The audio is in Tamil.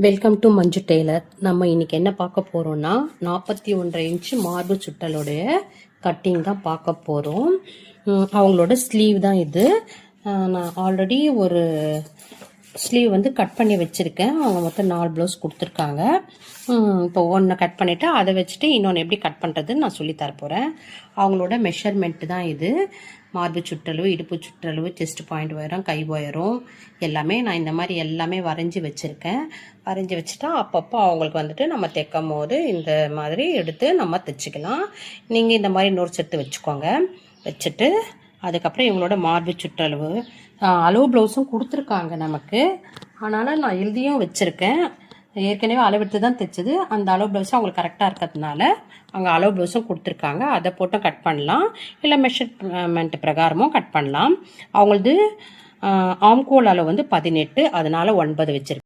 Welcome to Manju Taylor. நம்ம இன்னைக்கு என்ன பார்க்க போறோம்னா 41 இன்ச்சு மார்பு சுட்டலுடைய கட்டிங் தான் பார்க்க போகிறோம். அவங்களோட ஸ்லீவ் தான் இது. நான் ஆல்ரெடி ஒரு ஸ்லீவ் வந்து கட் பண்ணி வச்சுருக்கேன். அவங்க மொத்தம் 4 ப்ளவுஸ் கொடுத்துருக்காங்க. இப்போ ஒன்று கட் பண்ணிவிட்டு அதை வச்சுட்டு இன்னொன்று எப்படி கட் பண்ணுறதுன்னு நான் சொல்லி தரப்போகிறேன். அவங்களோட மெஷர்மெண்ட்டு தான் இது. மார்பு சுற்றளவு, இடுப்பு சுற்றளவு, செஸ்ட் பாயிண்ட் உயரம், கை உயரம் எல்லாமே நான் இந்த மாதிரி எல்லாமே வரைஞ்சி வச்சுருக்கேன். வரைஞ்சி வச்சுட்டா அப்பப்போ அவங்களுக்கு வந்துட்டு நம்ம தைக்கும் போது இந்த மாதிரி எடுத்து நம்ம தைச்சிக்கலாம். நீங்கள் இந்த மாதிரி நோட்ஸ் எடுத்து வச்சுக்கோங்க. வச்சுட்டு அதுக்கப்புறம் இவங்களோட மார்பு சுற்றளவு அளவு ப்ளவுஸும் கொடுத்துருக்காங்க நமக்கு. அதனால் நான் எழுதியும் வச்சுருக்கேன். ஏற்கனவே அளவெடுத்து தான் தைச்சது. அந்த அளவு ப்ளவுஸும் அவங்களுக்கு கரெக்டாக இருக்கிறதுனால அங்கே அளவு ப்ளவுஸும் கொடுத்துருக்காங்க. அதை போட்டும் கட் பண்ணலாம், இல்லை மெஷர்மெண்ட் பிரகாரமும் கட் பண்ணலாம். அவங்களது ஆம்கோல் அளவு வந்து 18, அதனால் 9 வச்சுருக்கேன்.